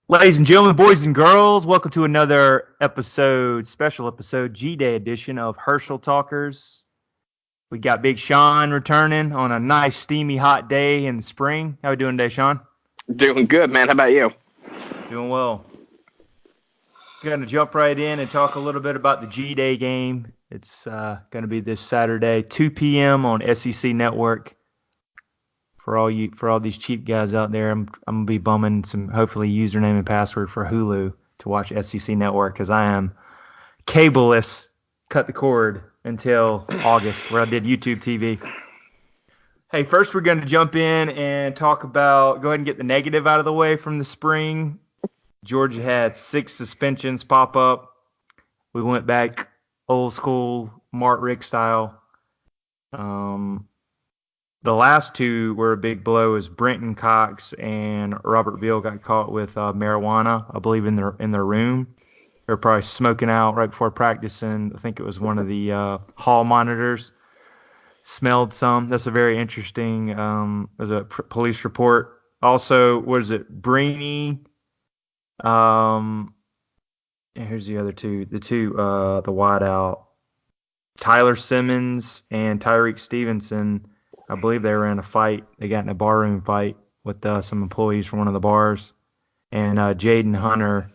Ladies and gentlemen, boys and girls, welcome to another special episode, G-Day edition of Herschel Talkers. We got Big Sean returning on a nice, steamy, hot day in the spring. How we doing today, Sean? Doing good, man. How about you? Doing well. Going to jump right in and talk a little bit about the G-Day game. It's going to be this Saturday, 2 p.m. on SEC Network. For all these cheap guys out there, I'm gonna be bumming some hopefully username and password for Hulu to watch SEC Network because I am cableless. Cut the cord until August, where I did YouTube TV. Hey, first we're going to jump in and go ahead and get the negative out of the way from the spring. Georgia had 6 suspensions pop up. We went back old school Mark Richt style. The last 2 were a big blow as Brenton Cox and Robert Beal got caught with marijuana, I believe, in their room. They were probably smoking out right before practice, and I think it was one of the hall monitors smelled some. That's a very interesting, there's a police report. Also, what is it, Breeny, and here's the other 2, the wideout, Tyler Simmons and Tyreek Stevenson. I believe they were in a fight. They got in a barroom fight with some employees from one of the bars. And Jaden Hunter,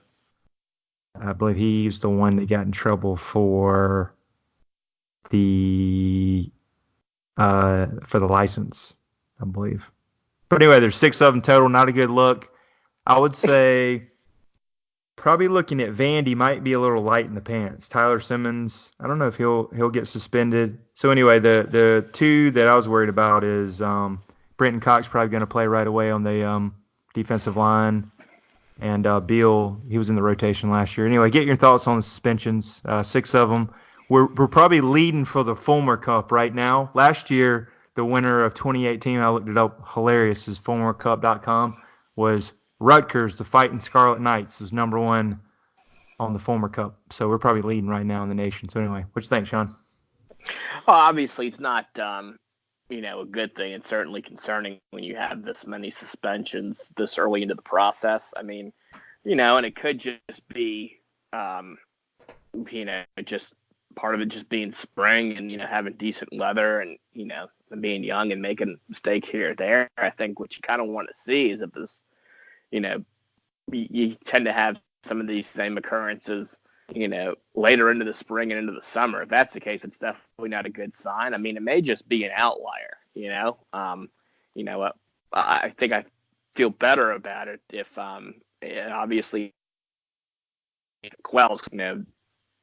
I believe he's the one that got in trouble for the license, I believe. But anyway, there's 6 of them total. Not a good look. I would say probably looking at Vandy might be a little light in the pants. Tyler Simmons, I don't know if he'll get suspended. So anyway, the 2 that I was worried about is Brenton Cox probably going to play right away on the defensive line, and Beal, he was in the rotation last year. Anyway, get your thoughts on the suspensions. 6 of them. We're probably leading for the Fulmer Cup right now. Last year, the winner of 2018, I looked it up, hilarious, is fulmercup.com, was Rutgers, the Fighting Scarlet Knights, is number 1 on the Fulmer Cup. So we're probably leading right now in the nation. So anyway, what you think, Sean? Well, obviously, it's not, a good thing. It's certainly concerning when you have this many suspensions this early into the process. I mean, and it could just be, just part of it just being spring and, having decent weather and, being young and making mistakes here or there. I think what you kind of want to see is if this, you tend to have some of these same occurrences, later into the spring and into the summer. If that's the case, it's definitely not a good sign. I mean, it may just be an outlier, I think I feel better about it if, obviously, Quells,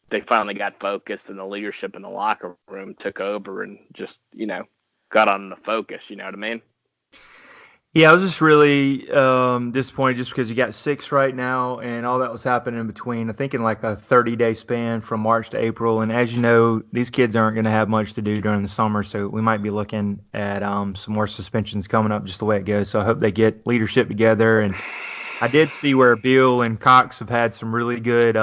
they finally got focused and the leadership in the locker room took over and just, got on the focus, you know what I mean? Yeah, I was just really disappointed just because you got 6 right now and all that was happening in between. I think in like a 30-day span from March to April. And as you know, these kids aren't going to have much to do during the summer, so we might be looking at some more suspensions coming up just the way it goes. So I hope they get leadership together. And I did see where Beal and Cox have had some really good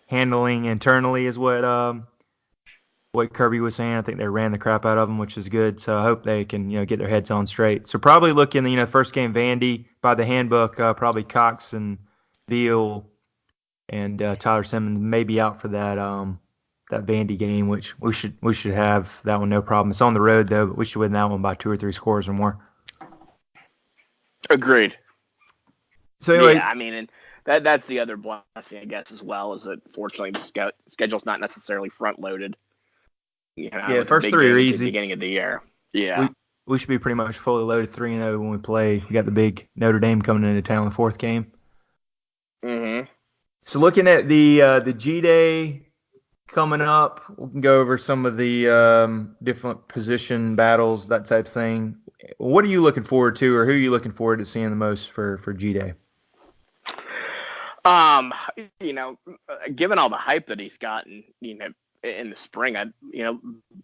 handling internally, is what Kirby was saying. I think they ran the crap out of them, which is good. So I hope they can, get their heads on straight. So probably looking, first game Vandy by the handbook, probably Cox and Beal and Tyler Simmons may be out for that Vandy game, which we should have that one no problem. It's on the road though, but we should win that one by 2 or 3 scores or more. Agreed. So anyway, yeah, I mean, and that's the other blessing, I guess, as well, is that fortunately the schedule's not necessarily front loaded. Yeah, the first 3 are easy. At the beginning of the year. Yeah. We should be pretty much fully loaded 3-0 when we play. We got the big Notre Dame coming into town the 4th game. Mm-hmm. So looking at the G-Day coming up, we can go over some of the different position battles, that type of thing. What are you looking forward to, or who are you looking forward to seeing the most for G-Day? Given all the hype that he's gotten, in the spring, I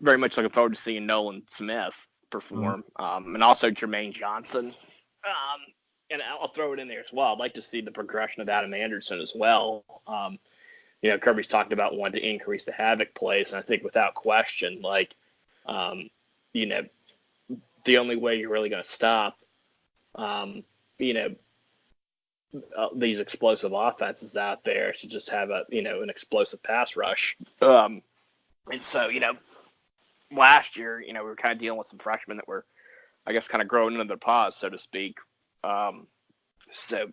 very much looking forward to seeing Nolan Smith perform, and also Jermaine Johnson. And I'll throw it in there as well. I'd like to see the progression of Adam Anderson as well. Kirby's talked about wanting to increase the havoc plays, and I think without question, the only way you're really going to stop, these explosive offenses out there to just have an explosive pass rush. And so, last year, we were kind of dealing with some freshmen that were, I guess, kind of growing into their paws, so to speak. So,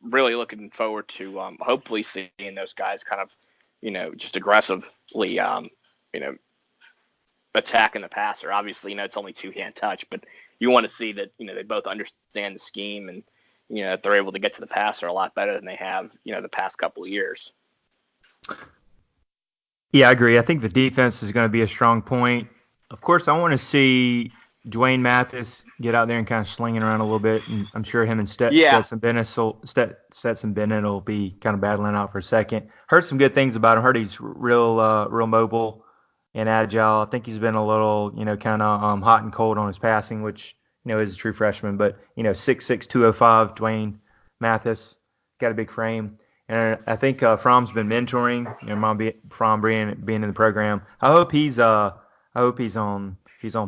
really looking forward to hopefully seeing those guys kind of, just aggressively, attacking the passer. Obviously, it's only two-hand touch, but you want to see that, they both understand the scheme and, that they're able to get to the passer a lot better than they have, the past couple of years. Yeah, I agree. I think the defense is going to be a strong point. Of course, I want to see Dwayne Mathis get out there and kind of slinging around a little bit, and I'm sure him and Stetson Bennett will be kind of battling out for a second. Heard some good things about him. Heard he's real mobile and agile. I think he's been a little, kind of hot and cold on his passing, which, is a true freshman. But, 6'6", 205, Dwayne Mathis, got a big frame. And I think Fromm's been mentoring. Fromm being in the program. I hope he's on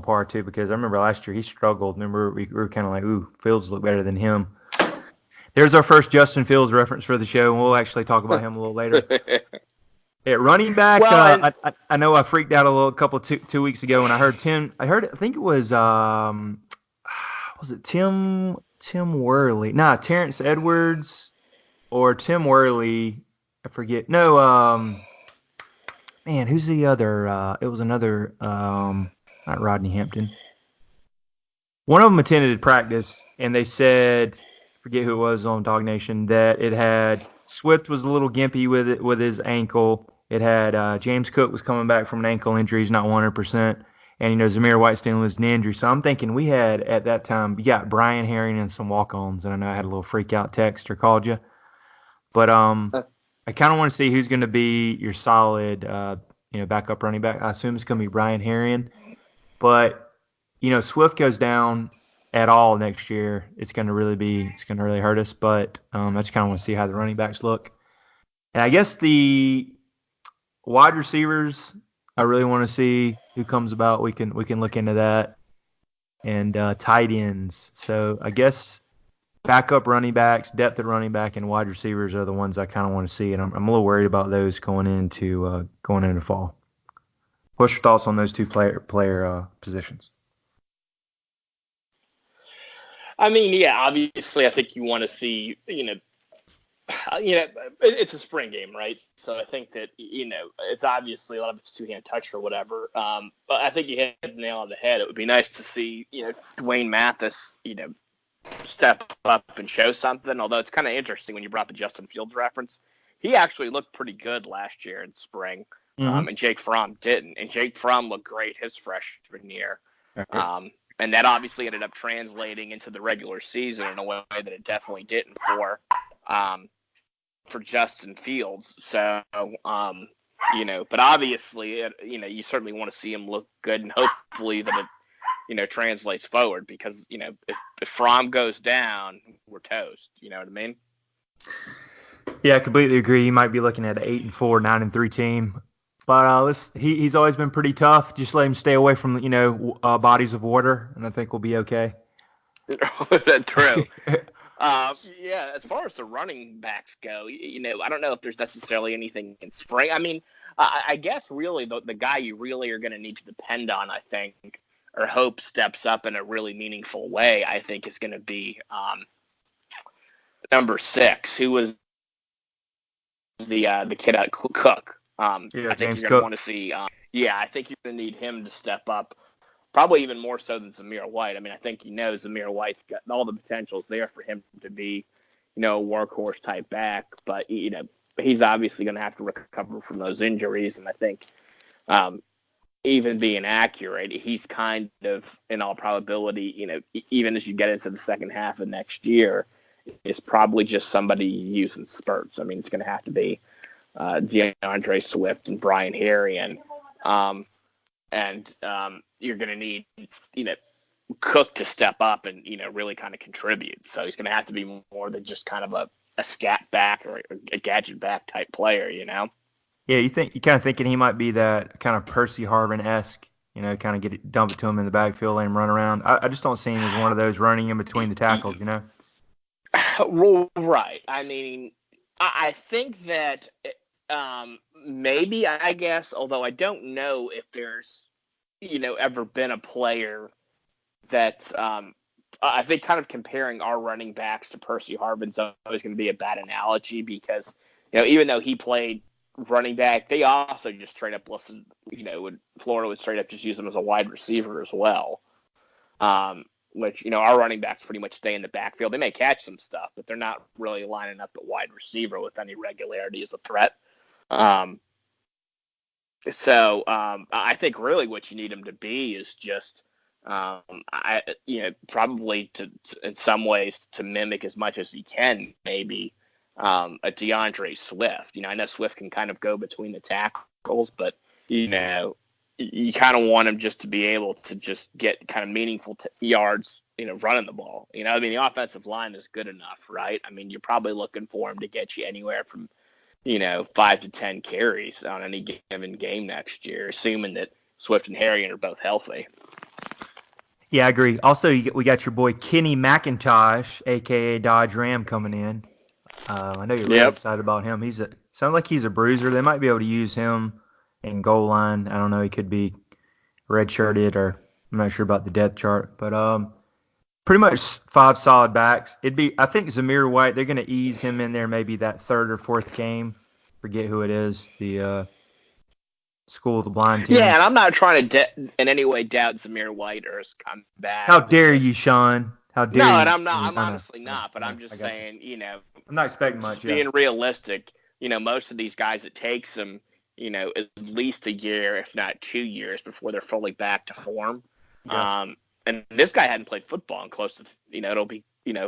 par too, because I remember last year he struggled. Remember we were kind of like, ooh, Fields look better than him. There's our first Justin Fields reference for the show, and we'll actually talk about him a little later. At running back, I know I freaked out a couple 2 weeks ago when I heard I think it was it Tim Worley? Nah, Terrence Edwards. Or Tim Worley, I forget. No, man, who's the other? It was another, not Rodney Hampton. One of them attended practice, and they said, I forget who it was on Dog Nation, that it had Swift was a little gimpy with his ankle. It had James Cook was coming back from an ankle injury, he's not 100%, and Zamir Whitestone was an injury. So I'm thinking we had at that time, we got Brian Herring and some walk-ons, and I know I had a little freak out text or called you. But I kind of want to see who's going to be your solid, backup running back. I assume it's going to be Brian Herring. But, Swift goes down at all next year, it's going to really hurt us. But I just kind of want to see how the running backs look. And I guess the wide receivers, I really want to see who comes about. We can look into that. And tight ends. So I guess backup running backs, depth at running back, and wide receivers are the ones I kind of want to see, and I'm a little worried about those going into fall. What's your thoughts on those two player positions? I mean, yeah, obviously, I think you want to see, it's a spring game, right? So I think that, it's obviously a lot of it's two-hand touch or whatever. But I think you hit the nail on the head. It would be nice to see, Dwayne Mathis, step up and show something. Although it's kind of interesting when you brought the Justin Fields reference. He actually looked pretty good last year in spring, and Jake Fromm didn't. And Jake Fromm looked great his freshman year. Okay. And that obviously ended up translating into the regular season in a way that it definitely didn't for Justin Fields. So, but obviously, you certainly want to see him look good, and hopefully that it, translates forward, because, if Fromm goes down, we're toast. You know what I mean? Yeah, I completely agree. You might be looking at an 8-4, 9-3 team. But he's always been pretty tough. Just let him stay away from, bodies of water, and I think we'll be okay. That's true. Yeah, as far as the running backs go, I don't know if there's necessarily anything in spring. I mean, I guess really the guy you really are going to need to depend on, I think, or hope steps up in a really meaningful way, I think is going to be number 6, who was the kid out Cook. I think James you're going to want to see. I think you're going to need him to step up, probably even more so than Zamir White. I mean, I think Zamir White's got all the potentials there for him to be, a workhorse type back. But he's obviously going to have to recover from those injuries, and I think even being accurate, he's kind of, in all probability, even as you get into the second half of next year, is probably just somebody you use in spurts. I mean, it's going to have to be DeAndre Swift and Brian Herring, and you're going to need, Cook to step up and, really kind of contribute. So he's going to have to be more than just kind of a scat back or a gadget back type player, Yeah, you're kind of thinking he might be that kind of Percy Harvin-esque, kind of dump it to him in the backfield, let him run around. I just don't see him as one of those running in between the tackles, Right. I mean, I think that maybe, I guess, although I don't know if there's, ever been a player that I think kind of comparing our running backs to Percy Harvin's always going to be a bad analogy because, even though he played running back, they also just straight up listed, Florida would straight up just use him as a wide receiver as well. Which, our running backs pretty much stay in the backfield. They may catch some stuff, but they're not really lining up at wide receiver with any regularity as a threat. So I think really what you need him to be is just, probably to in some ways to mimic as much as he can, maybe a DeAndre Swift. I know Swift can kind of go between the tackles, but you kind of want him just to be able to just get kind of meaningful yards, running the ball. The offensive line is good enough, right? I mean, you're probably looking for him to get you anywhere from 5 to 10 carries on any given game next year, assuming that Swift and Harrion are both healthy. Yeah, I agree. Also, we got your boy Kenny McIntosh, a.k.a. Dodge Ram, coming in. I know you're really excited about him. Sounds like he's a bruiser. They might be able to use him in goal line. I don't know. He could be redshirted, or I'm not sure about the depth chart. But pretty much 5 solid backs. I think Zamir White, they're going to ease him in there maybe that 3rd or 4th game. Forget who it is. The School of the Blind team. Yeah, and I'm not trying to in any way doubt Zamir White or his comeback. How dare you, Sean? How dare you? No, and I'm not. I'm honestly not. But I'm just saying, I'm not expecting much. Being realistic, most of these guys, it takes them, at least a year, if not 2 years, before they're fully back to form. Yeah. And this guy hadn't played football in close to, it'll be,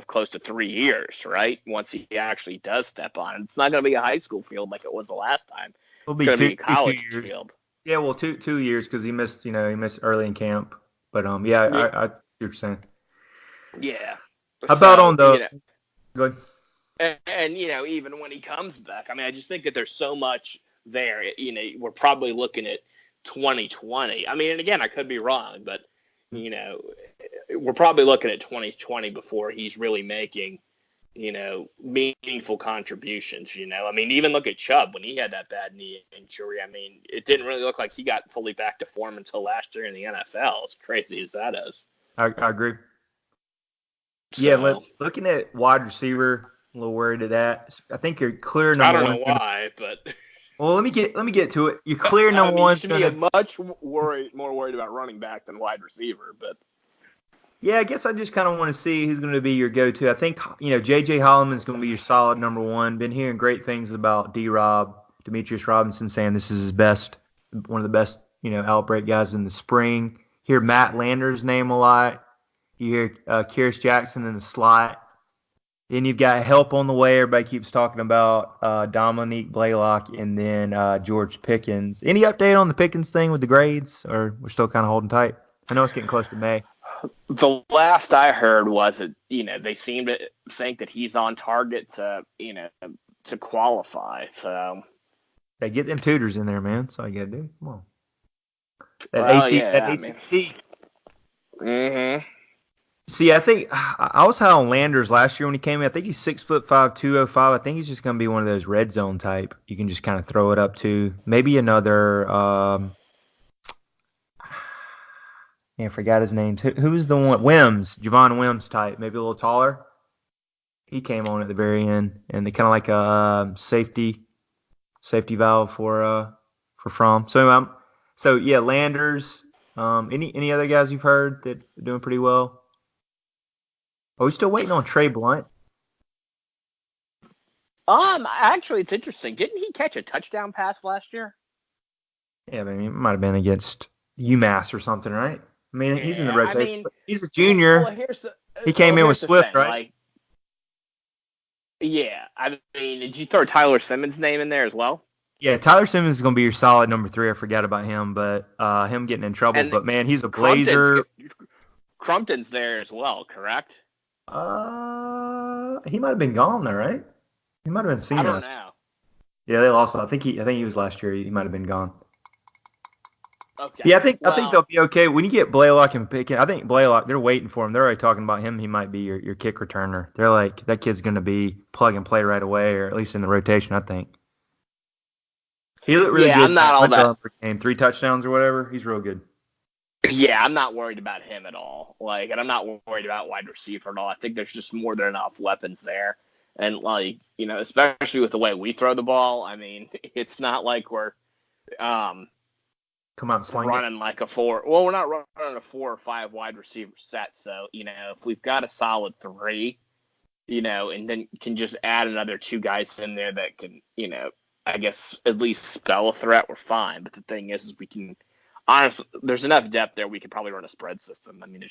close to 3 years, right? Once he actually does step on, it's not going to be a high school field like it was the last time. It'll be a college field. Yeah, well, 2 years because he missed early in camp. But yeah, I see what you're saying. Yeah. How about on the? Go ahead. And even when he comes back, I mean, I just think that there's so much there. We're probably looking at 2020. I mean, and again, I could be wrong, but we're probably looking at 2020 before he's really making meaningful contributions. I mean, even look at Chubb when he had that bad knee injury. I mean, it didn't really look like he got fully back to form until last year in the NFL. As crazy as that is. I agree. So, yeah, looking at wide receiver, a little worried at that. I think you're clear number one. I don't know why, but. Well, let me get to it. You're clear number one. You should be much more worried about running back than wide receiver, but. Yeah, I guess I just kind of want to see who's going to be your go-to. I think, J.J. Holloman's going to be your solid number one. Been hearing great things about D-Rob, Demetrius Robinson, saying this is his best, one of the best, outbreak guys in the spring. Hear Matt Lander's name a lot. You hear Kyrus Jackson in the slot. Then you've got help on the way. Everybody keeps talking about Dominique Blaylock and then George Pickens. Any update on the Pickens thing with the grades, or we're still kind of holding tight? I know it's getting close to May. The last I heard was that, they seem to think that he's on target to, to qualify. So they get them tutors in there, man. That's all you got to do. Come on. That ACT. Mm-hmm. See, I think I was high on Landers last year when he came in. I think he's 6'5", 205. I think he's just going to be one of those red zone type. You can just kind of throw it up to maybe another. I forgot his name. Who's the one? Javon Wims type, maybe a little taller. He came on at the very end, and they kind of like a safety valve for Fromm. So yeah, Landers. Any other guys you've heard that are doing pretty well? Are we still waiting on Trey Blunt? Actually, it's interesting. Didn't he catch a touchdown pass last year? Yeah, it might have been against UMass or something, right? I mean, he's in the rotation. He's a junior. Well, he came in with Swift, right? Yeah. I mean, did you throw Tyler Simmons' name in there as well? Yeah, Tyler Simmons is going to be your solid number 3. I forgot about him, but him getting in trouble. But, man, he's a blazer. Crumpton's there as well, correct? He might have been gone there, right? He might have been seen. I don't know. Yeah, they lost him. I think he was last year. He might have been gone. Okay. Yeah, I think Well, they'll be okay when you get Blaylock and Pickens. I think Blaylock, they're waiting for him. They're already talking about him. He might be your kick returner. They're like that kid's going to be plug and play right away, or at least in the rotation. I think he looked really yeah, good I'm in not that all Under that. Armour game, 3 touchdowns or whatever. He's real good. Yeah, I'm not worried about him at all. And I'm not worried about wide receiver at all. I think there's just more than enough weapons there. And especially with the way we throw the ball, I mean, it's not like we're um, Come out and sling it. running like a four. Well, we're not running a 4 or 5 wide receiver set. So if we've got a solid three, and then can just add another 2 guys in there that can, I guess at least spell a threat, we're fine. But the thing is we can honestly, there's enough depth there. We could probably run a spread system. I mean,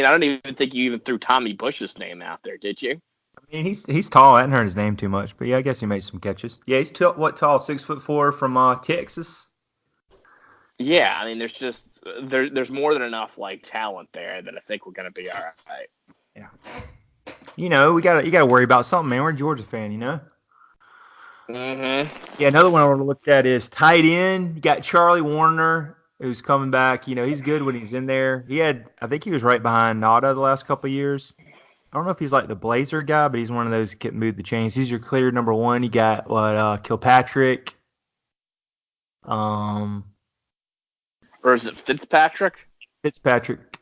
I don't even think you even threw Tommy Bush's name out there, did you? I mean, he's tall. I hadn't heard his name too much, but yeah, I guess he made some catches. Yeah, he's tall? 6'4" from Texas. Yeah, I mean, there's more than enough talent there that I think we're gonna be all right. Yeah. You gotta worry about something, man. We're a Georgia fan, you know. Mm-hmm. Yeah, another one I want to look at is tight end. You got Charlie Warner, who's coming back. He's good when he's in there. I think he was right behind Nada the last couple of years. I don't know if he's like the Blazer guy, but he's one of those that can move the chains. He's your clear number one. You got Kilpatrick. Um, Or is it Fitzpatrick? Fitzpatrick.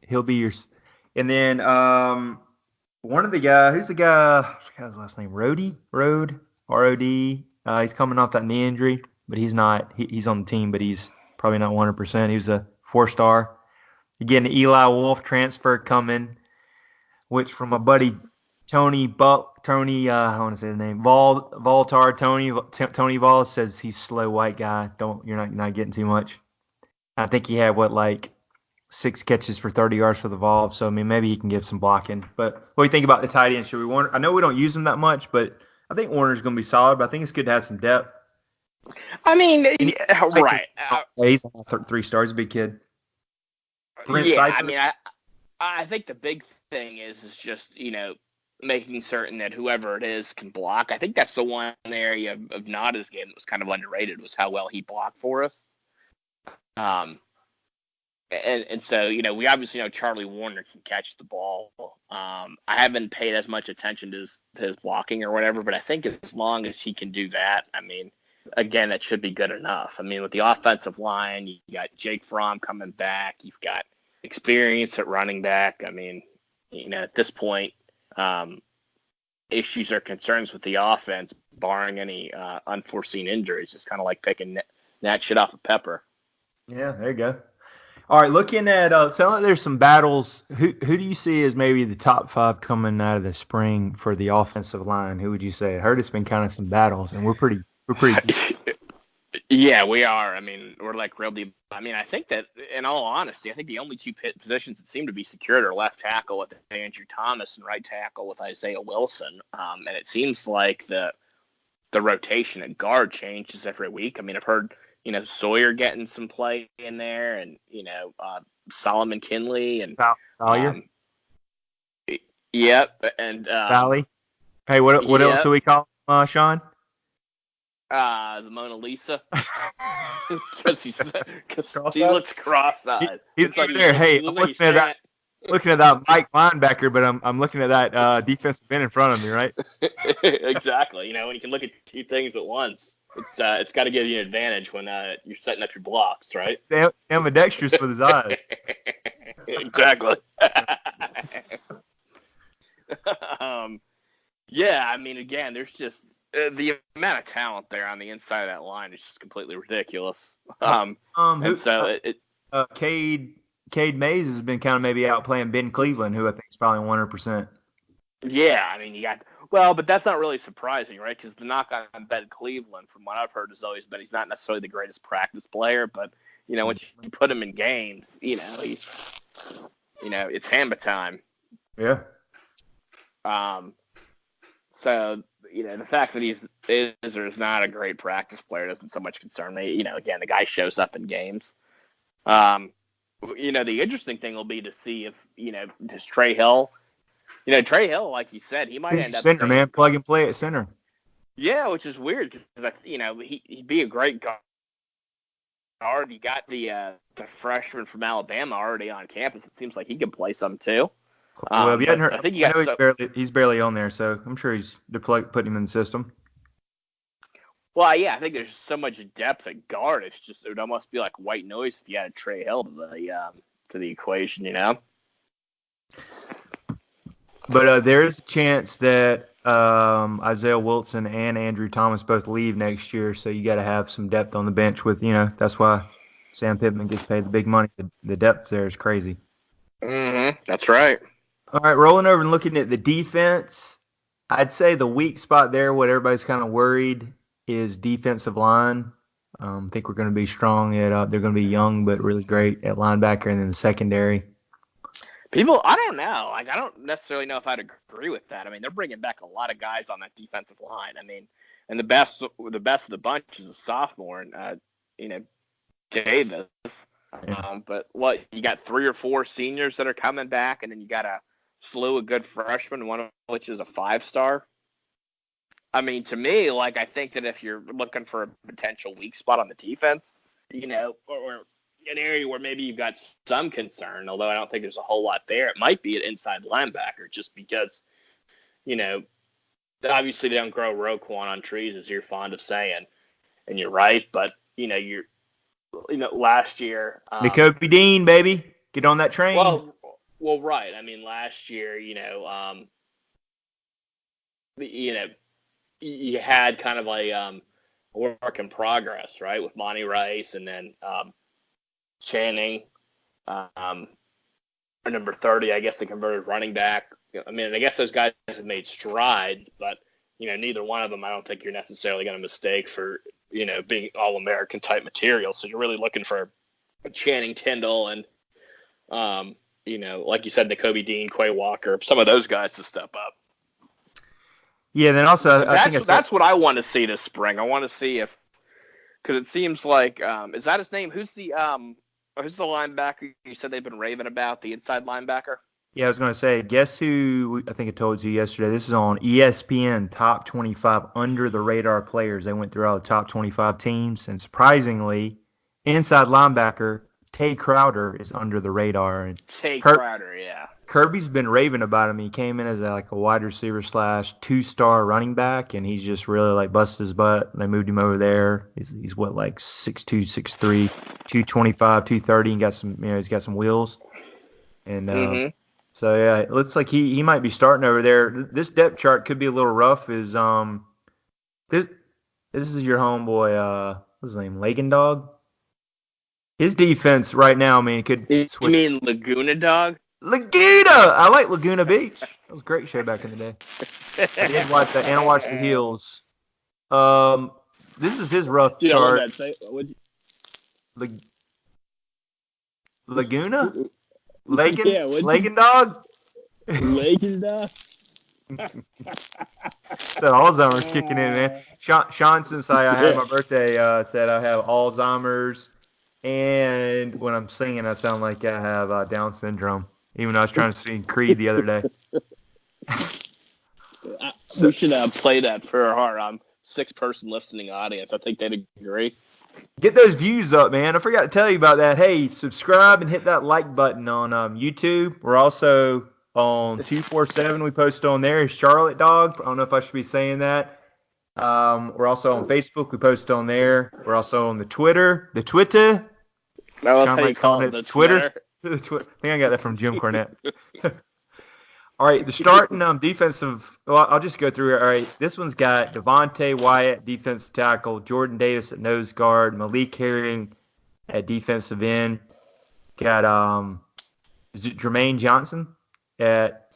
He'll be your. And then one of the guy, who's the guy? I forgot his last name. Rode. ROD. He's coming off that knee injury, but he's not. He's on the team, but he's probably not 100%. He was a 4-star. Again, the Eli Wolf transfer coming, which from my buddy Tony, I want to say his name, Voltar, Tony Vol says he's a slow white guy. You're not getting too much. I think he had like 6 catches for 30 yards for the Vol. So I mean, maybe he can give some blocking. But what do you think about the tight end? Should we Warner? I know we don't use him that much, but I think Warner's going to be solid. But I think it's good to have some depth. I mean, Like, right. he's 3 stars, a big kid. Yeah, I mean, I think the big thing is just making certain that whoever it is can block. I think that's the one area of Nada's game that was kind of underrated, was how well he blocked for us. And so we obviously know Charlie Warner can catch the ball. I haven't paid as much attention to his blocking or whatever, but I think as long as he can do that, I mean, again, that should be good enough. I mean, with the offensive line, you got Jake Fromm coming back. You've got experience at running back. I mean, at this point, issues or concerns with the offense, barring any unforeseen injuries, it's kind of like picking that shit off a pepper. Yeah, there you go. All right, looking at sound like there's some battles. Who do you see as maybe the top 5 coming out of the spring for the offensive line? Who would you say? I heard it's been kind of some battles, and we're pretty. Yeah, we are. I mean, we're like real deep. I mean, I think that, in all honesty, I think the only 2 positions that seem to be secured are left tackle with Andrew Thomas and right tackle with Isaiah Wilson. And it seems like the rotation at guard changes every week. I mean, I've heard Sawyer getting some play in there, and Solomon Kinley and Sawyer. Yep, and Sally. Hey, what else do we call him, Sean? The Mona Lisa, because he looks cross-eyed. He's like there. Hey, I'm looking at that Mike linebacker, but I'm looking at that defensive end in front of me, right? Exactly. When you can look at 2 things at once, it's got to give you an advantage when you're setting up your blocks, right? Ambidextrous with his eyes. Exactly. Yeah, I mean, again, there's just the amount of talent there on the inside of that line is just completely ridiculous. Cade Mays has been kind of maybe outplaying Ben Cleveland, who I think is probably 100%. Yeah, I mean, but that's not really surprising, right? Because the knock on Ben Cleveland, from what I've heard, has always been he's not necessarily the greatest practice player, but once you put him in games, he's it's hammer time. Yeah. So the fact that he is or is not a great practice player doesn't so much concern me. Again, the guy shows up in games. The interesting thing will be to see if does Trey Hill. Trey Hill, like you said, he might end up center, man. Plug and play at center. Yeah, which is weird because he'd be a great guard guard. You got the freshman from Alabama already on campus. It seems like he could play some too. Well, you hadn't But heard. I think you I got know he's barely on there, so I'm sure they're putting him in the system. Well, yeah, I think there's so much depth at guard. It's just it would almost be like white noise if you had Trey Hill to the equation, you know. But there is a chance that Isaiah Wilson and Andrew Thomas both leave next year, so you got to have some depth on the bench. That's why Sam Pittman gets paid the big money. The depth there is crazy. That's right. All right, rolling over and looking at the defense, I'd say the weak spot there, what everybody's kind of worried, is defensive line. I think we're going to be strong they're going to be young but really great at linebacker and then the secondary. I don't know. Like, I don't necessarily know if I'd agree with that. I mean, they're bringing back a lot of guys on that defensive line. I mean, and the best of the bunch is a sophomore, and Davis. But you got 3 or 4 seniors that are coming back, and then you got a slew of good freshmen, one of which is a 5-star. I mean, to me, like, I think that if you're looking for a potential weak spot on the defense, or an area where maybe you've got some concern, although I don't think there's a whole lot there, it might be an inside linebacker, just because, obviously they don't grow Roquan on trees, as you're fond of saying, and you're right, but, last year. Nakobe Dean, baby. Get on that train. Well, right. I mean, last year, you had kind of a work in progress, right, with Monty Rice and then Channing, number 30, I guess, the converted running back. I mean, I guess those guys have made strides, but, neither one of them I don't think you're necessarily going to mistake for, being All-American type material. So you're really looking for a Channing Tindall and, like you said, Nakobe Dean, Quay Walker, some of those guys to step up. Yeah, then also that's what I want to see this spring. I want to see because it seems like is that his name? Who's the linebacker you said they've been raving about? The inside linebacker. Yeah, I was going to say, guess who? I think I told you yesterday. This is on ESPN Top 25 Under the Radar Players. They went through all the top 25 teams, and surprisingly, inside linebacker Tay Crowder is under the radar. And Crowder, yeah. Kirby's been raving about him. He came in as a wide receiver / 2-star running back, and he's just really busted his butt. They moved him over there. He's what, 6'2", 6'3", 225, 230, and got some he's got some wheels. And so yeah, it looks like he might be starting over there. This depth chart could be a little rough. Is this is your homeboy? What's his name? Lagendog. His defense right now, I mean, could switch. You mean Laguna Dog? Laguna! I like Laguna Beach. That was a great show back in the day. I did watch that, and I watched The Hills. This is his rough chart. Laguna? Lagendog? Lagendog? So Alzheimer's kicking in, man. Sean, since I had my birthday, said I have Alzheimer's. And when I'm singing, I sound like I have Down syndrome, even though I was trying to sing Creed the other day. We should play that for our 6-person listening audience. I think they'd agree. Get those views up, man. I forgot to tell you about that. Hey, subscribe and hit that like button on YouTube. We're also on 247. We post on there. Charlotte Dog. I don't know if I should be saying that. We're also on Facebook. We post on there. We're also on the Twitter. I love how you call it the Twitter. I think I got that from Jim Cornette. All right, the starting defensive. Well, I'll just go through it. All right, this one's got Devontae Wyatt, defensive tackle, Jordan Davis at nose guard, Malik Herring at defensive end. Got is it Jermaine Johnson at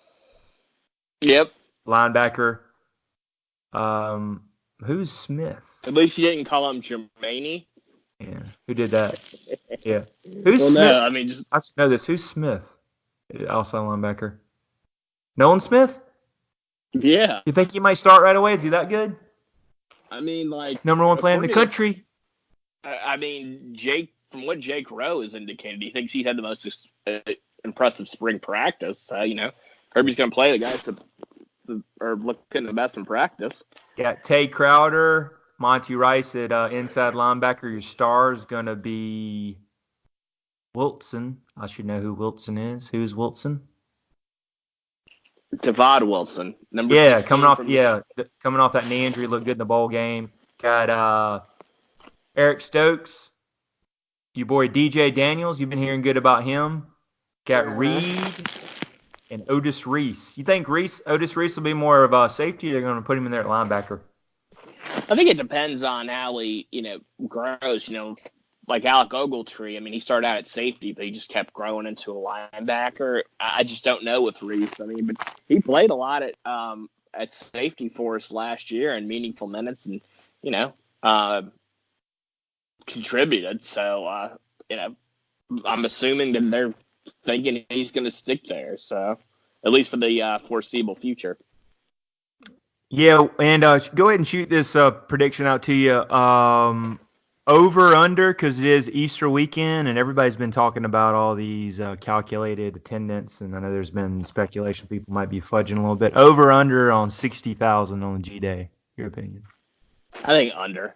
linebacker. Who's Smith? At least you didn't call him Jermaine. Yeah, who did that? Yeah, who's Smith? No, I mean, I know this. Who's Smith? Outside linebacker. Nolan Smith? Yeah. You think he might start right away? Is he that good? I mean, number 1 player in the country. I mean, from what Jake Rowe has indicated, he thinks he's had the most impressive spring practice. Kirby's going to play the guys that are looking the best in practice. Got Tay Crowder Monty Rice at inside linebacker. Your star is going to be Wilson. I should know who Wilson is. Who's Wilson? Tavad Wilson, number Yeah, 15 from coming off that knee injury, looked good in the bowl game. Got Eric Stokes, your boy DJ Daniels. You've been hearing good about him. Got Reed and Otis Reese. You think Otis Reese will be more of a safety? Or they're going to put him in there at linebacker. I think it depends on how he, grows. Like Alec Ogletree. I mean, he started out at safety, but he just kept growing into a linebacker. I just don't know with Reese. I mean, but he played a lot at safety for us last year in meaningful minutes, and contributed. So, I'm assuming that they're thinking he's going to stick there. So, at least for the foreseeable future. Yeah, and go ahead and shoot this prediction out to you. Over, under, because it is Easter weekend, and everybody's been talking about all these calculated attendance, and I know there's been speculation people might be fudging a little bit. Over, under on 60,000 on G-Day. Your opinion? I think under.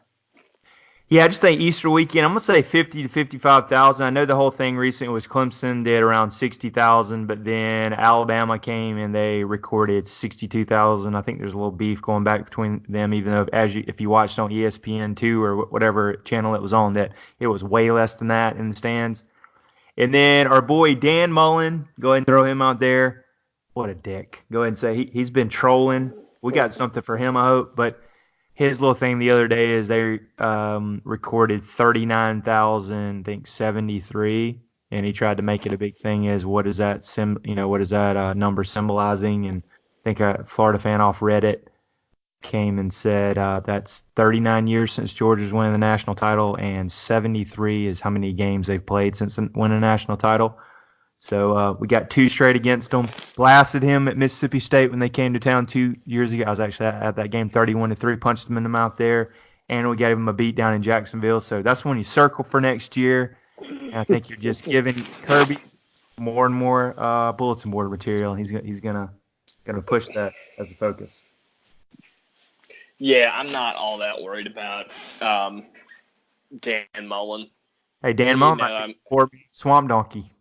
Yeah, I just think Easter weekend, I'm going to say 50 to 55,000. I know the whole thing recently was Clemson did around 60,000, but then Alabama came and they recorded 62,000. I think there's a little beef going back between them, even though if you watched on ESPN2 or whatever channel it was on, that it was way less than that in the stands. And then our boy Dan Mullen, go ahead and throw him out there. What a dick. Go ahead and say he's been trolling. We got something for him, I hope, but his little thing the other day is they recorded 39,000, I think 73, and he tried to make it a big thing. As what is that number symbolizing? And I think a Florida fan off Reddit came and said that's 39 years since Georgia's winning the national title, and 73 is how many games they've played since winning a national title. So we got 2 straight against them. Blasted him at Mississippi State when they came to town 2 years ago. I was actually at that game, 31-3, punched him in the mouth there, and we gave him a beat down in Jacksonville. So that's when you circle for next year. And I think you're just giving Kirby more and more bulletin board material, and he's gonna push that as a focus. Yeah, I'm not all that worried about Dan Mullen. Hey, Dan Mullen, or Swamp Donkey.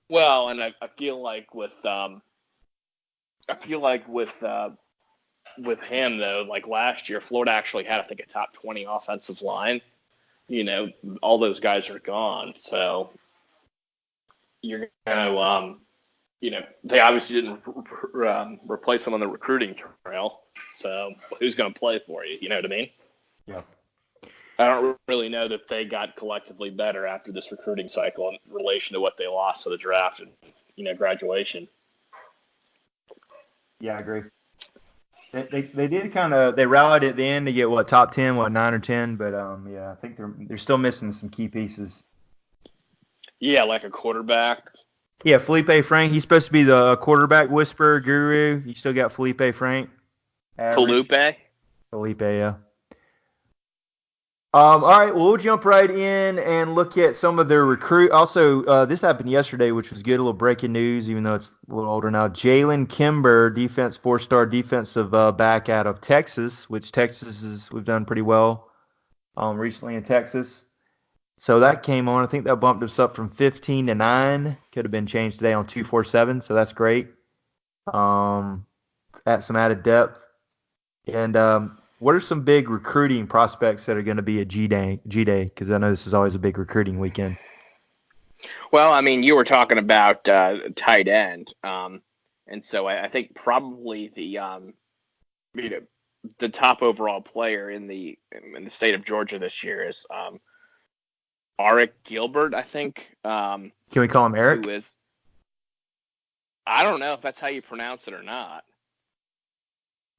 Well, and I feel like with him though, like last year, Florida actually had, I think, a top 20 offensive line. All those guys are gone, so you're gonna, they obviously didn't replace them on the recruiting trail. So who's gonna play for you? You know what I mean? Yeah. I don't really know that they got collectively better after this recruiting cycle in relation to what they lost to the draft and, graduation. Yeah, I agree. They did they rallied at the end to get top 10, 9 or 10, but I think they're still missing some key pieces. Yeah, like a quarterback. Yeah, Felipe Frank. He's supposed to be the quarterback whisperer guru. You still got Felipe Frank. Felipe, yeah. All right, well, we'll jump right in and look at some of their recruit. Also, this happened yesterday, which was good. A little breaking news, even though it's a little older now. Jalen Kimber, 4-star defensive back out of Texas, which we've done pretty well recently in Texas. So that came on. I think that bumped us up from 15 to 9. Could have been changed today on 247, so that's great. At some added depth. And what are some big recruiting prospects that are going to be at G-Day? Because I know this is always a big recruiting weekend. Well, I mean, you were talking about tight end. And so I think probably the top overall player in the state of Georgia this year is Arik Gilbert, I think. Can we call him Eric? I don't know if that's how you pronounce it or not.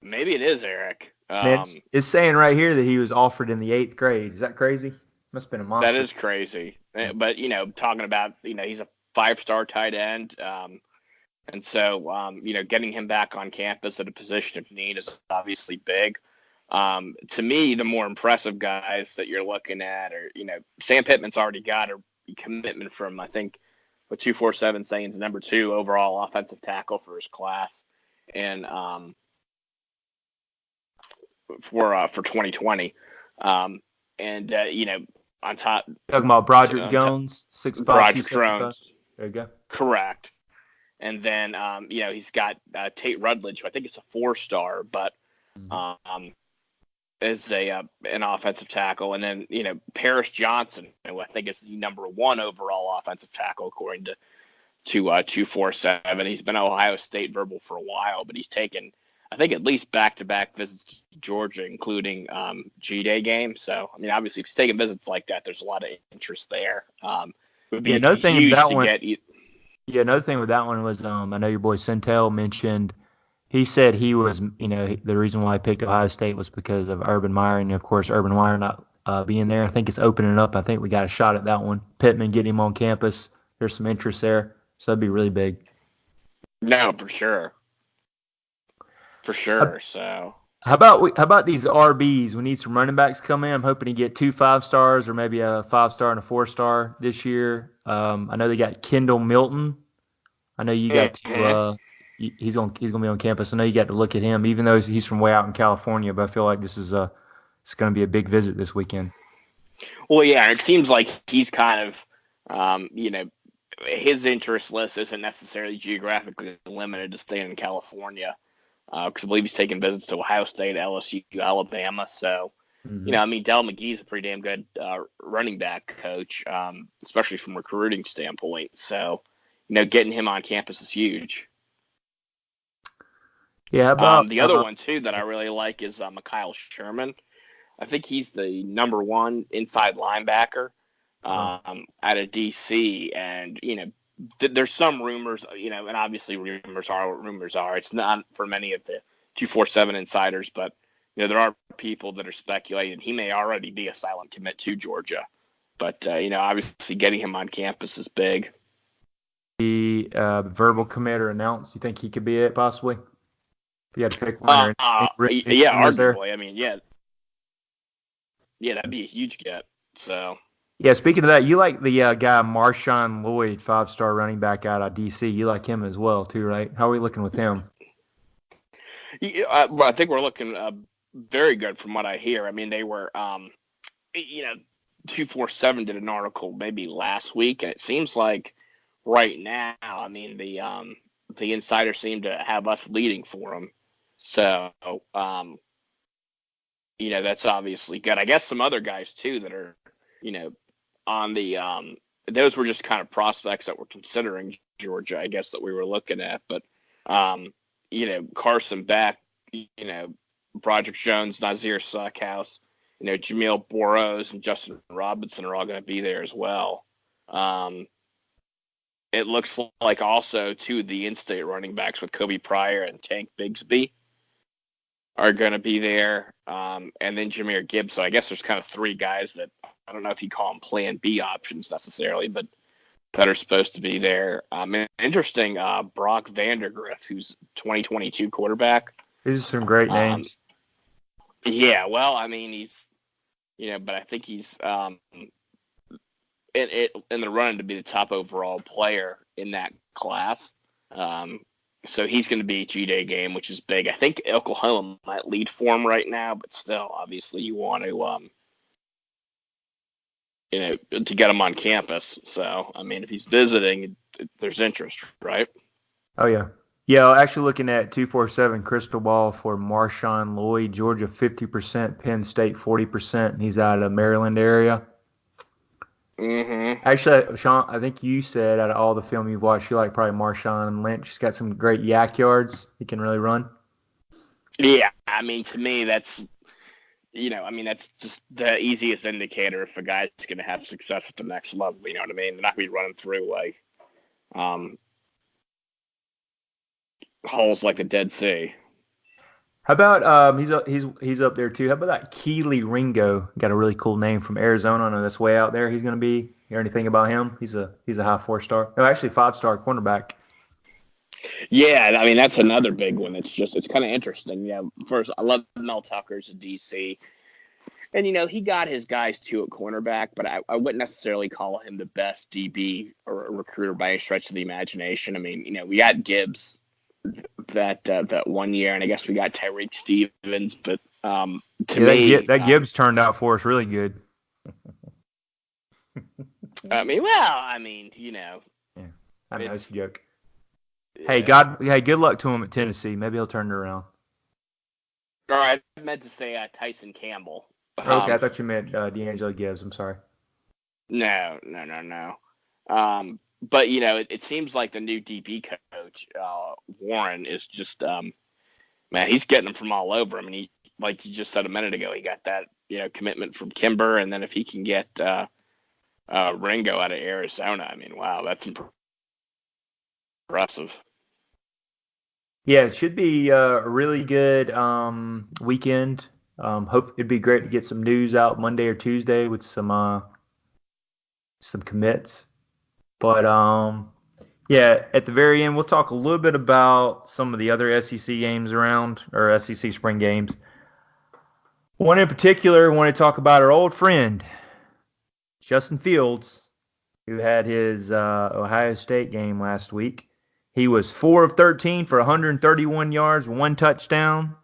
Maybe it is Eric. It's saying right here that he was offered in the 8th grade. Is that crazy? Must have been a monster. That is crazy. But, talking about, he's a 5-star tight end. And so, getting him back on campus at a position of need is obviously big. To me, the more impressive guys that you're looking at are, Sam Pittman's already got a commitment from, I think, what 247 saying is number 2 overall offensive tackle for his class. And for 2020. And on top, Talking about Broderick on top, Jones, 6'5", Broderick 275. Jones, There you go. correct. And then he's got Tate Rutledge, who I think is a 4-star, but is an offensive tackle. And then Paris Johnson, who I think is the number 1 overall offensive tackle according to 247. He's been Ohio State verbal for a while, but he's taken, I think, at least back-to-back visits to Georgia, including G-Day games. So, I mean, obviously, if he's taking visits like that, there's a lot of interest there. It would be Another thing with huge that to one. get. Another thing with that one was I know your boy Centel mentioned. He said he was, the reason why he picked Ohio State was because of Urban Meyer, and of course Urban Meyer not being there. I think it's opening up. I think we got a shot at that one. Pittman getting him on campus. There's some interest there, so that'd be really big. No, for sure. For sure. So how about these RBs? We need some running backs come in. I'm hoping to get 2 5-stars or maybe a 5-star and a 4-star this year. I know they got Kendall Milton. I know you got to. He's gonna be on campus. I know you got to look at him, even though he's from way out in California. But I feel like this is it's going to be a big visit this weekend. Well, yeah, it seems like he's kind of, his interest list isn't necessarily geographically limited to staying in California, because I believe he's taking visits to Ohio State, LSU, Alabama. So, Del McGee's a pretty damn good running back coach, especially from a recruiting standpoint. So, getting him on campus is huge. Yeah, about the other one too that I really like is Mikhail Sherman. I think he's the number 1 inside linebacker out of DC, and there's some rumors, and obviously rumors are what rumors are. It's not for many of the 247 insiders, but there are people that are speculating he may already be a silent commit to Georgia. But obviously getting him on campus is big. The verbal commit or announced, you think he could be it possibly? If you had to pick one, yeah, arguably. I mean, yeah, that'd be a huge get. So. Yeah, speaking of that, you like the guy Marshawn Lloyd, 5-star running back out of DC. You like him as well, too, right? How are we looking with him? Yeah, I think we're looking very good from what I hear. I mean, they were, 247 did an article maybe last week, and it seems like right now, I mean, the insiders seem to have us leading for him. So, that's obviously good. I guess some other guys, too, that are, on the those were just kind of prospects that were considering Georgia, I guess, that we were looking at. But Carson Beck, Broderick Jones, Nazir Suckhouse, Jamil Boros and Justin Robinson are all going to be there as well. It looks like also 2 of the in-state running backs with Kobe Pryor and Tank Bigsby are going to be there. And then Jahmyr Gibbs. So I guess there's kind of 3 guys that I don't know if you call them plan B options necessarily, but that are supposed to be there. Interesting, Brock Vandergriff, who's 2022 quarterback. These are some great names. Yeah, well, I mean, he's, but I think he's in the running to be the top overall player in that class. So he's going to be a G-Day game, which is big. I think Oklahoma might lead for him right now, but still, obviously, you want to get him on campus. So, I mean, if he's visiting, there's interest, right? Oh, yeah. Yeah, actually looking at 247 crystal ball for Marshawn Lloyd, Georgia 50%, Penn State 40%, and he's out of the Maryland area. Mm-hmm. Actually, Sean, I think you said out of all the film you've watched, you like probably Marshawn Lynch. He's got some great yak yards. He can really run. Yeah, I mean, to me, that's just the easiest indicator if a guy's going to have success at the next level. You know what I mean? They're not going to be running through like holes like the Dead Sea. How about he's up there too? How about that Keeley Ringo? Got a really cool name from Arizona. I know that's way out there. He's going to be. Hear anything about him? He's a high 4-star. No, actually 5-star cornerback. Yeah, I mean that's another big one. It's kind of interesting. Yeah, first I love Mel Tucker's a DC, and he got his guys too at cornerback, but I wouldn't necessarily call him the best DB or recruiter by any stretch of the imagination. I mean, we got Gibbs that 1 year, and I guess we got Tyreek Stevens, but To me, that Gibbs turned out for us really good. I mean, well, I mean, Yeah, I know it's a joke. Hey, yeah. good luck to him at Tennessee. Maybe he'll turn it around. All right, I meant to say Tyson Campbell. Okay, I thought you meant D'Angelo Gibbs. I'm sorry. No, no, no, no. But it seems like the new DB coach, Warren, is just man, he's getting them from all over. I mean, like you just said a minute ago, he got that commitment from Kimber, and then if he can get Ringo out of Arizona, I mean, wow, that's impressive. Yeah, it should be a really good weekend. Hope it'd be great to get some news out Monday or Tuesday with some commits. But yeah, at the very end, we'll talk a little bit about some of the other SEC games around, or SEC spring games. One in particular, I want to talk about our old friend, Justin Fields, who had his Ohio State game last week. He was 4 of 13 for 131 yards, one touchdown.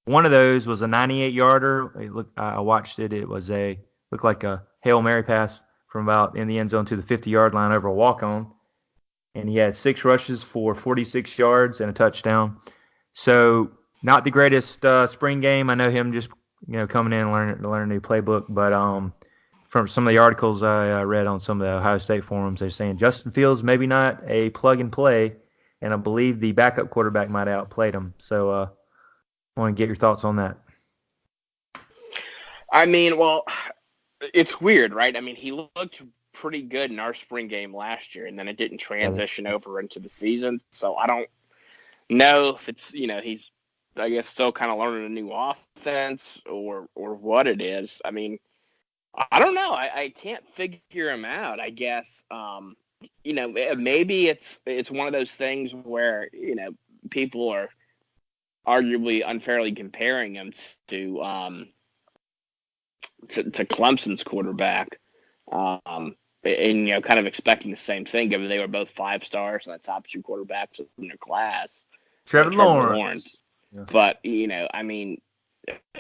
One of those was a 98-yarder. I watched it. It looked like a Hail Mary pass from about in the end zone to the 50-yard line over a walk-on. And he had 6 rushes for 46 yards and a touchdown. So not the greatest spring game. I know him just coming in and learn a new playbook, but from some of the articles I read on some of the Ohio State forums, they're saying Justin Fields maybe not a plug and play, and I believe the backup quarterback might have outplayed him. So I want to get your thoughts on that. I mean, well, it's weird, right? I mean, he looked pretty good in our spring game last year, and then it didn't transition over into the season. So I don't know if it's he's I guess still kind of learning a new offense or what it is. I mean, I don't know. I can't figure him out. I guess maybe it's one of those things where people are arguably unfairly comparing him to Clemson's quarterback, and kind of expecting the same thing, given they were both 5 stars and the top 2 quarterbacks in their class, Trevor Trevor Lawrence. Lawrence. Yeah. But I mean,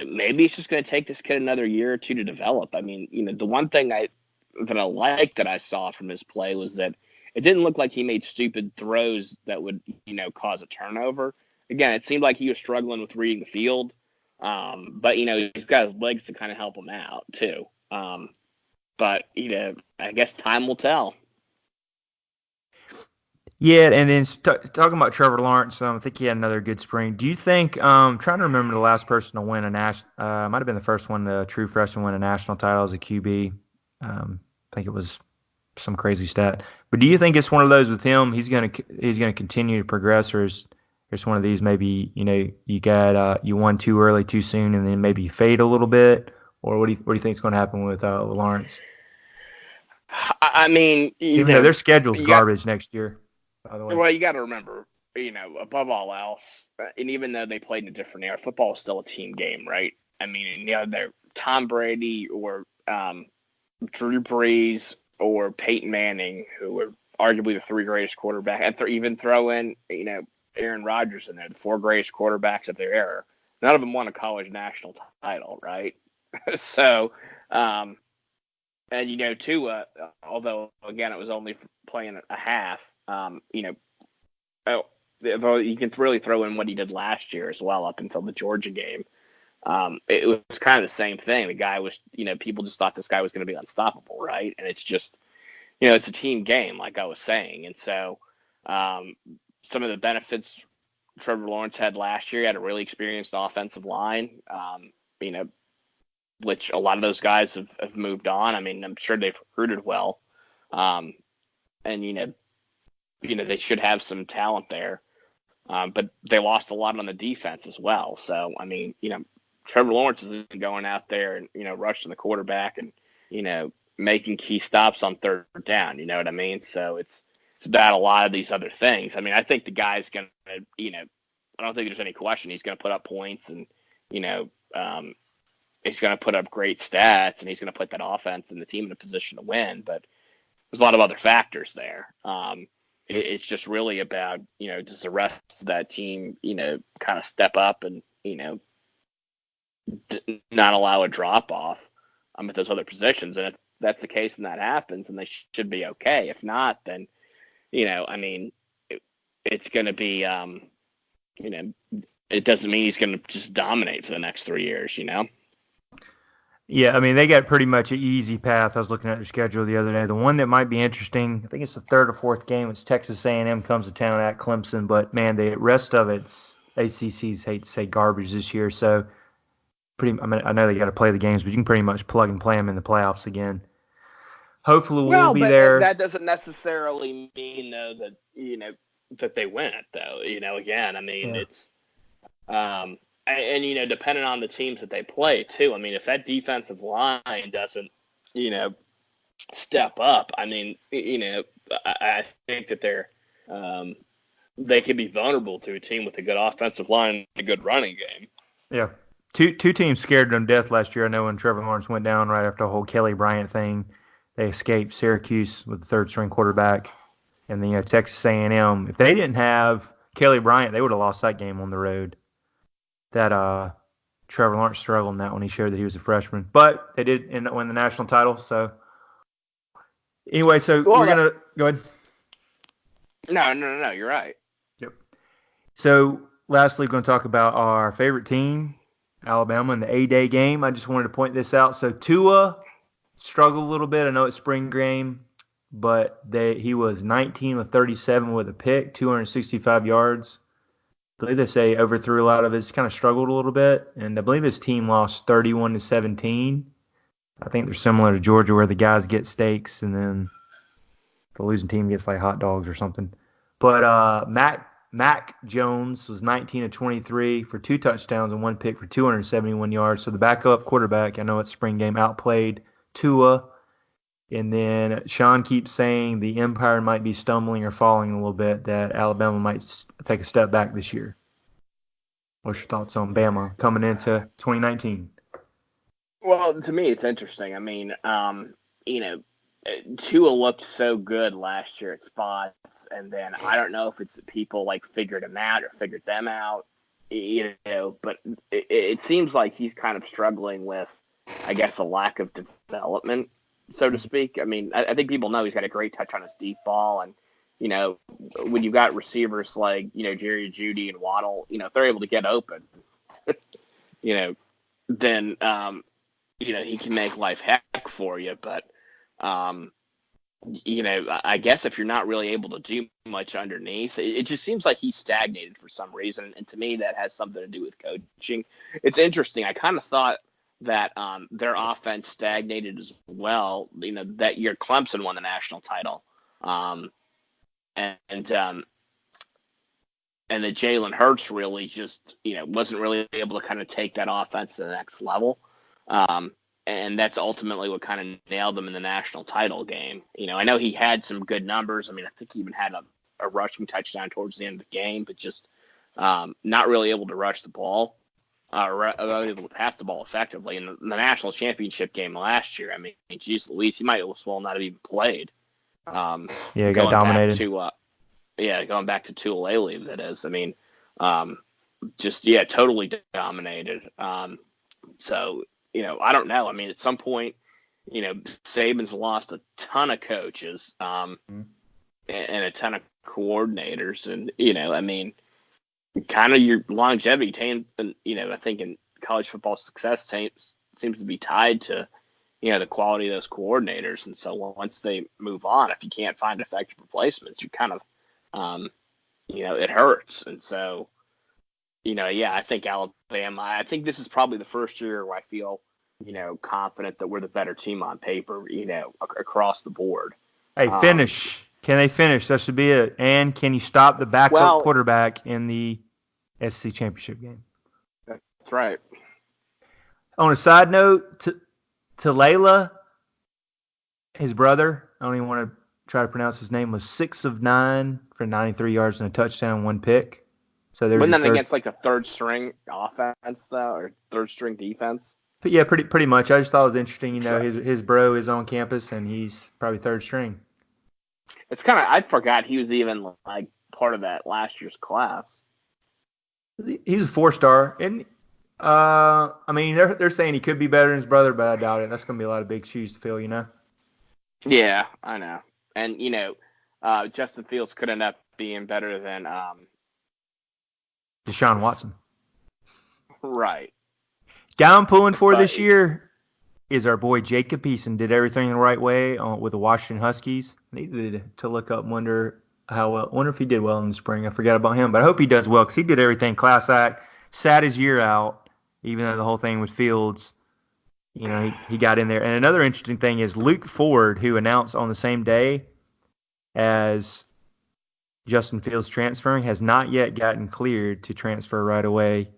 maybe it's just going to take this kid another year or two to develop. I mean, the one thing that I liked that I saw from his play was that it didn't look like he made stupid throws that would cause a turnover. Again, it seemed like he was struggling with reading the field. But he's got his legs to kind of help him out too. But I guess time will tell. Yeah, and then talking about Trevor Lawrence, I think he had another good spring. Do you think? Trying to remember the last person to win a national, might have been the first one, the true freshman win a national title as a QB. I think it was some crazy stat. But do you think it's one of those with him? He's gonna continue to progress, or is there's one of these maybe you won too early, too soon, and then maybe fade a little bit, or what do you think is going to happen with Lawrence? I mean, even though their schedule's garbage next year. By the way, well, you got to remember, above all else, and even though they played in a different era, football is still a team game, right? I mean, they're Tom Brady or Drew Brees or Peyton Manning, who are arguably the 3 greatest quarterbacks, and even throw in, Aaron Rodgers in there, the 4 greatest quarterbacks of their era. None of them won a college national title, right? So, and too, although again it was only playing a half, you can really throw in what he did last year as well up until the Georgia game. It was kind of the same thing. The guy was, people just thought this guy was going to be unstoppable, right? And it's just, it's a team game, like I was saying. And so some of the benefits Trevor Lawrence had last year, he had a really experienced offensive line, which a lot of those guys have moved on. I mean, I'm sure they've recruited well. And, they should have some talent there. But they lost a lot on the defense as well. So, I mean, Trevor Lawrence is going out there and, rushing the quarterback and, making key stops on 3rd down. You know what I mean? So it's about a lot of these other things. I mean, I think the guy's going to, I don't think there's any question he's going to put up points and, he's going to put up great stats and he's going to put that offense and the team in a position to win. But there's a lot of other factors there. It's just really about, does the rest of that team, kind of step up and, not allow a drop off at those other positions. And if that's the case and that happens, then they should be okay. If not, then it's going to be it doesn't mean he's going to just dominate for the next 3 years. Yeah, I mean, they got pretty much an easy path. I was looking at their schedule the other day. The one that might be interesting, I think it's the third or fourth game. It's Texas A&M comes to town at Clemson, but man, the rest of it's ACCs hate to say garbage this year. So I know they got to play the games, but you can pretty much plug and play them in the playoffs again. Hopefully, we'll be but there. that doesn't necessarily mean though that that they win it though. Again, I mean it's and depending on the teams that they play too. I mean, if that defensive line doesn't step up, I mean, I think that they could be vulnerable to a team with a good offensive line and a good running game. Yeah. Two teams scared them to death last year. I know when Trevor Lawrence went down right after the whole Kelly Bryant thing, they escaped Syracuse with the third-string quarterback. And then Texas A&M, if they didn't have Kelly Bryant, they would have lost that game on the road. That Trevor Lawrence struggled in that when he showed that he was a freshman. But they did end up winning the national title. So anyway, we're going to – go ahead. No, you're right. Yep. So lastly, we're going to talk about our favorite team, Alabama, in the A-Day game. I just wanted to point this out. So Tua struggled a little bit. I know it's spring game, but he was 19 of 37 with a pick, 265 yards. I believe they say overthrew a lot of his, kind of struggled a little bit, and I believe his team lost 31-17. I think they're similar to Georgia where the guys get steaks and then the losing team gets like hot dogs or something. But Mac Jones was 19 of 23 for 2 touchdowns and 1 pick for 271 yards. So the backup quarterback, I know it's spring game, outplayed Tua. And then Sean keeps saying the Empire might be stumbling or falling a little bit, that Alabama might take a step back this year. What's your thoughts on Bama coming into 2019? Well, to me, it's interesting. I mean, Tua looked so good last year at spots, and then I don't know if it's that people figured him out or figured them out, but it seems like he's kind of struggling with, I guess, a lack of development, so to speak. I mean, I think people know he's got a great touch on his deep ball, and when you've got receivers like Jerry Jeudy and Waddle, if they're able to get open, then he can make life heck for you. But I guess if you're not really able to do much underneath, it just seems like he's stagnated for some reason, and to me that has something to do with coaching. It's interesting. I kind of thought that their offense stagnated as well. That year Clemson won the national title, and that Jalen Hurts really just wasn't really able to kind of take that offense to the next level, and that's ultimately what kind of nailed them in the national title game. I know he had some good numbers. I mean, I think he even had a rushing touchdown towards the end of the game, but just not really able to rush the ball. Able to pass the ball effectively. In the national championship game last year, I mean, geez Louise, he might as well not have even played. He got dominated. Going back to Tulalele, that is. I mean, totally dominated. So, I don't know. I mean, at some point, Saban's lost a ton of coaches and a ton of coordinators. And, I mean, kind of your longevity, I think in college football success seems to be tied to, the quality of those coordinators. And so once they move on, if you can't find effective replacements, you kind of, it hurts. And so, I think Alabama, I think this is probably the first year where I feel, confident that we're the better team on paper, across the board. Hey, finish. Can they finish? That should be it. And can you stop the backup quarterback in the SEC championship game? That's right. On a side note, to Layla, his brother, I don't even want to try to pronounce his name, was 6 of 9 for 93 yards and a touchdown, 1 pick. So there's wasn't that against a third string offense though, or third string defense? But yeah, pretty much. I just thought it was interesting. His bro is on campus and he's probably third string. It's kind of, I forgot he was even part of that last year's class. He's a 4-star, and I mean, they're saying he could be better than his brother, but I doubt it. That's going to be a lot of big shoes to fill, you know. Yeah, I know. And Justin Fields could end up being better than Deshaun Watson. right. Guy I'm pulling for But this year is our boy Jacob Eason. Did everything the right way with the Washington Huskies. Needed to look up and wonder how well. Wonder if he did well in the spring. I forgot about him, but I hope he does well because he did everything class act. Sat his year out, even though the whole thing with Fields. He got in there. And another interesting thing is Luke Ford, who announced on the same day as Justin Fields transferring, has not yet gotten cleared to transfer right away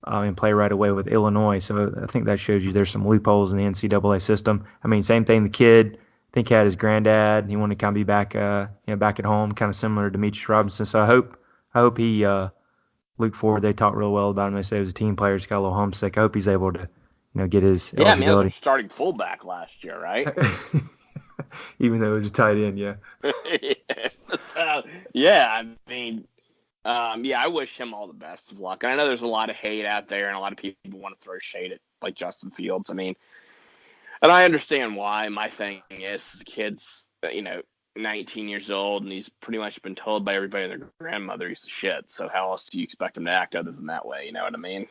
and play right away with Illinois. So I think that shows you there's some loopholes in the NCAA system. I mean, same thing. The kid, I think, had his granddad. He wanted to kind of be back, back at home, kind of similar to Demetrius Robinson. So I hope he, Luke Ford. They talked real well about him. They said he was a team player. He's got a little homesick. I hope he's able to, get his yeah, I mean, it was eligibility. a starting fullback last year, right? Even though it was a tight end, yeah. Yeah, I mean, I wish him all the best of luck. And I know there's a lot of hate out there, and a lot of people want to throw shade at like Justin Fields. I mean, and I understand why. My thing is, the kid's 19 years old, and he's pretty much been told by everybody and their grandmother he's a shit. So how else do you expect him to act other than that way? You know what I mean?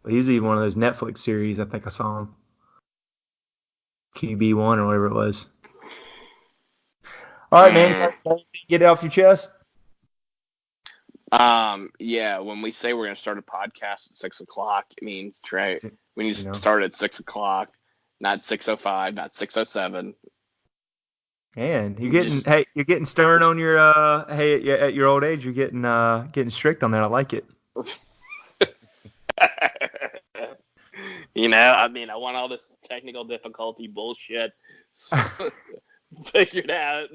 He's even one of those Netflix series. I think I saw him. QB1 or whatever it was. All right, man. Get it off your chest. Yeah. When we say we're gonna start a podcast at 6:00, it means Trey. We need to know. start at 6:00, not 6:05, not 6:07. And you're getting stern on your at your old age. You're getting strict on that. I like it. I mean, I want all this technical difficulty bullshit figured out.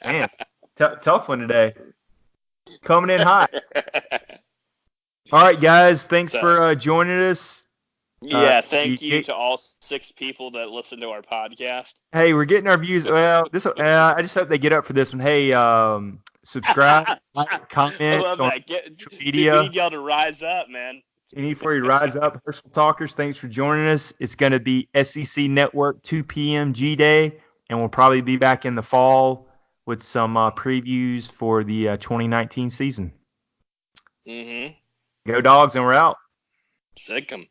Man, tough one today. Coming in hot. All right, guys. Thanks for joining us. Yeah, thank you to all 6 people that listen to our podcast. Hey, we're getting our views. Well, I just hope they get up for this one. Hey, subscribe, like, comment on social media. We need y'all to rise up, man. We need for you to rise up. Herschel Talkers, thanks for joining us. It's going to be SEC Network 2 p.m. G-Day, and we'll probably be back in the fall with some previews for the 2019 season. Mm-hmm. Go Dogs, and we're out. Sick 'em.